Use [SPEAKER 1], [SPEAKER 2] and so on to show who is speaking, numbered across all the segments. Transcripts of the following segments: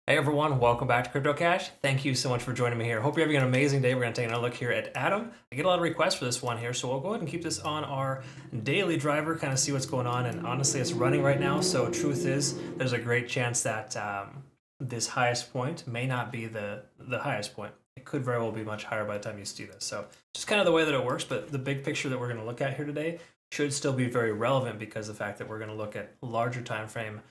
[SPEAKER 1] Hey everyone, welcome back to Crypto Cash. Thank you so much for joining me here. Hope you're having an amazing day. We're going to take another look here at Atom. I get a lot of requests for this one here, so we'll go ahead and keep this on our daily driver, kind of see what's going on. And honestly, it's running right now, so truth is, there's a great chance that this highest point may not be the highest point. It could very well be much higher by the time you see this. So just kind of the way that it works, but the big picture that we're going to look at here today should still be very relevant because of the fact that we're going to look at larger time frame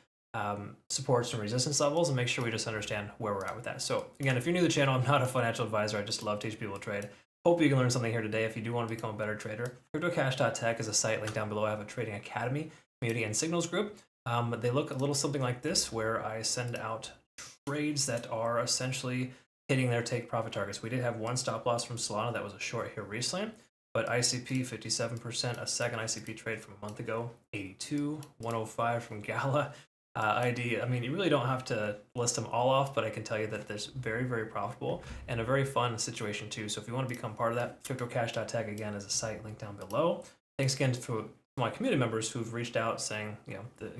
[SPEAKER 1] supports and resistance levels and make sure we just understand where we're at with that. So again, if you're new to the channel, I'm not a financial advisor. I just love teaching people to trade. Hope you can learn something here today. If you do want to become a better trader, cryptocash.tech is a site linked down below. I have a trading academy, community, and signals group. They look a little something like this, where I send out trades that are essentially hitting their take profit targets. We did have one stop loss from Solana that was a short here recently, but ICP 57%, a second ICP trade from a month ago, 82, 105 from Gala. ID, I mean, you really don't have to list them all off, but I can tell you that there's very, very profitable and a very fun situation too. So if you want to become part of that, cryptocash.tech again is a site linked down below. Thanks again to my community members who've reached out saying, the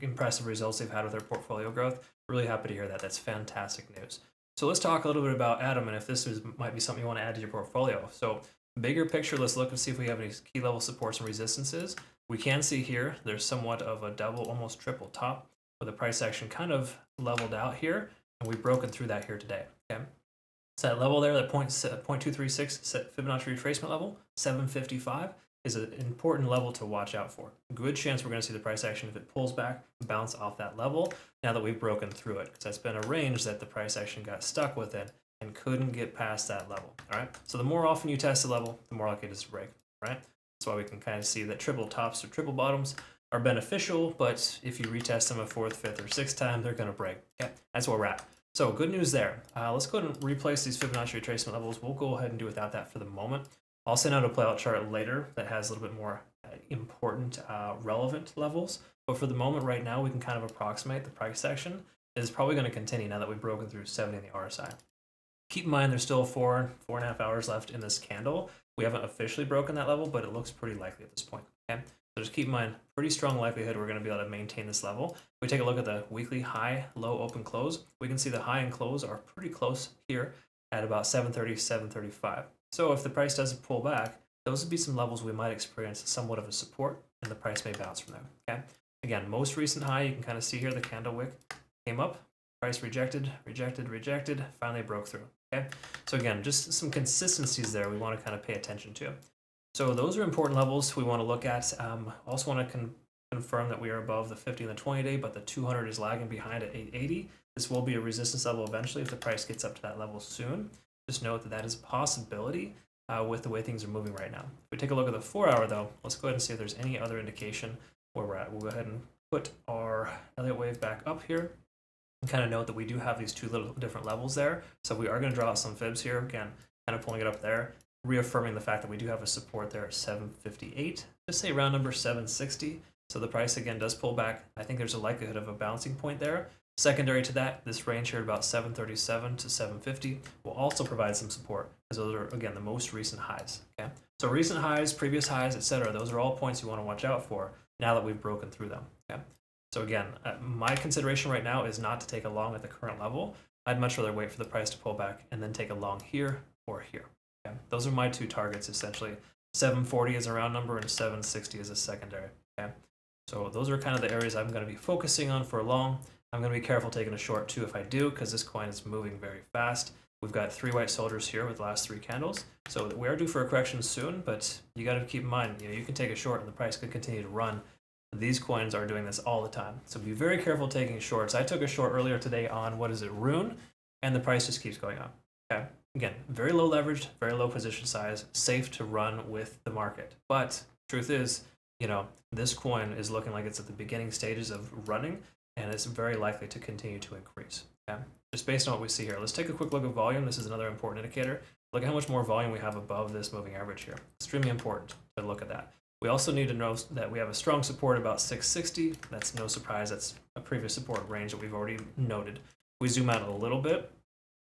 [SPEAKER 1] impressive results they've had with their portfolio growth. Really happy to hear that. That's fantastic news. So let's talk a little bit about Atom and if this might be something you want to add to your portfolio. So bigger picture, let's look and see if we have any key level supports and resistances. We can see here there's somewhat of a double, almost triple top, where the price action kind of leveled out here, and we've broken through that here today. Okay, so that level there, that 0.236 Fibonacci retracement level, 755, is an important level to watch out for. Good chance we're going to see the price action, if it pulls back, bounce off that level now that we've broken through it, because that's been a range that the price action got stuck within and couldn't get past that level. All right, so the more often you test the level, the more likely it is to break. Right, that's why we can kind of see that triple tops or triple bottoms are beneficial, but if you retest them a fourth, fifth, or sixth time, they're going to break. Okay, that's where we're at. So good news there. Let's go ahead and replace these Fibonacci retracement levels. We'll go ahead and do without that for the moment. I'll send out a playout chart later that has a little bit more important, relevant levels. But for the moment, right now, we can kind of approximate the price action is probably going to continue now that we've broken through 70 in the RSI. Keep in mind, there's still 4.5 hours left in this candle. We haven't officially broken that level, but it looks pretty likely at this point. Okay. So just keep in mind, pretty strong likelihood we're going to be able to maintain this level. If we take a look at the weekly high, low, open, close, we can see the high and close are pretty close here at about 730, 735. So if the price doesn't pull back, those would be some levels we might experience somewhat of a support, and the price may bounce from there. Okay. Again, most recent high, you can kind of see here the candle wick came up, price rejected, rejected, rejected, finally broke through. Okay. So again, just some consistencies there we want to kind of pay attention to. So those are important levels we want to look at. Also want to confirm that we are above the 50 and the 20-day, but the 200 is lagging behind at 880. This will be a resistance level eventually if the price gets up to that level soon. Just note that that is a possibility with the way things are moving right now. If we take a look at the 4-hour though, let's go ahead and see if there's any other indication where we're at. We'll go ahead and put our Elliott Wave back up here and kind of note that we do have these two little different levels there. So we are going to draw out some fibs here. Again, kind of pulling it up there, reaffirming the fact that we do have a support there at 758, just say round number 760. So the price again does pull back. I think there's a likelihood of a bouncing point there. Secondary to that, this range here at about 737 to 750 will also provide some support, as those are again the most recent highs. Okay, so recent highs, previous highs, etc. Those are all points you want to watch out for now that we've broken through them. Okay, so again, my consideration right now is not to take a long at the current level. I'd much rather wait for the price to pull back and then take a long here or here. Okay. Those are my two targets essentially. 740 is a round number and 760 is a secondary. Okay, so those are kind of the areas I'm going to be focusing on for a long. I'm going to be careful taking a short too if I do, because this coin is moving very fast. We've got 3 white soldiers here with the last 3 candles, so we are due for a correction soon. But you got to keep in mind, you can take a short and the price could continue to run. These coins are doing this all the time, so be very careful taking shorts. I took a short earlier today on Rune, and the price just keeps going up. Okay. Again, very low leveraged, very low position size, safe to run with the market. But truth is, this coin is looking like it's at the beginning stages of running, and it's very likely to continue to increase. Okay? Just based on what we see here. Let's take a quick look at volume. This is another important indicator. Look at how much more volume we have above this moving average here. Extremely important to look at that. We also need to know that we have a strong support about 660. That's no surprise. That's a previous support range that we've already noted. We zoom out a little bit.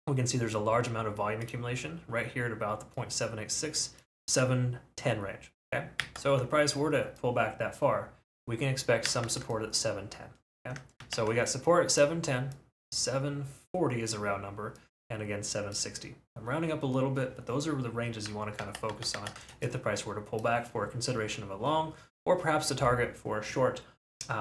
[SPEAKER 1] We can see there's a large amount of volume accumulation right here at about the 0.786, 710 range. Okay, so if the price were to pull back that far, we can expect some support at 710. Okay, so we got support at 710. 740 is a round number, and again 760. I'm rounding up a little bit, but those are the ranges you want to kind of focus on if the price were to pull back for a consideration of a long, or perhaps a target for a short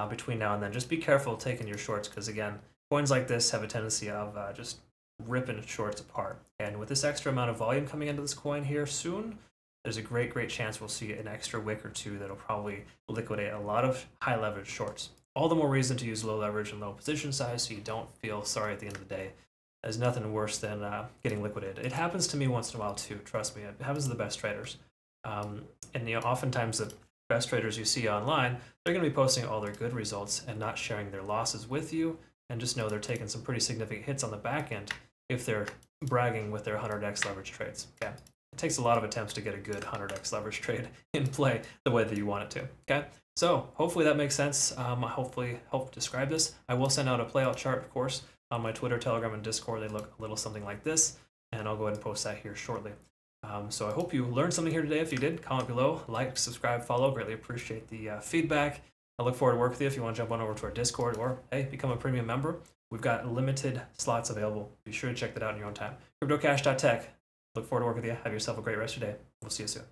[SPEAKER 1] between now and then. Just be careful taking your shorts, because again, coins like this have a tendency of just ripping shorts apart. And with this extra amount of volume coming into this coin here soon, there's a great chance we'll see an extra wick or two that'll probably liquidate a lot of high leverage shorts. All the more reason to use low leverage and low position size so you don't feel sorry at the end of the day. There's nothing worse than getting liquidated. It happens to me once in a while too, trust me. It happens to the best traders. And oftentimes the best traders you see online, they're going to be posting all their good results and not sharing their losses with you. And just know they're taking some pretty significant hits on the back end if they're bragging with their 100x leverage trades. Okay. It takes a lot of attempts to get a good 100x leverage trade in play the way that you want it to. Okay, so hopefully that makes sense. Hopefully help describe this. I will send out a playout chart, of course, on my Twitter, Telegram, and Discord. They look a little something like this, and I'll go ahead and post that here shortly. So I hope you learned something here today. If you did, comment below, like, subscribe, follow. Greatly appreciate the feedback. I look forward to working with you if you want to jump on over to our Discord, or hey, become a premium member. We've got limited slots available. Be sure to check that out in your own time. CryptoCash.tech. Look forward to working with you. Have yourself a great rest of your day. We'll see you soon.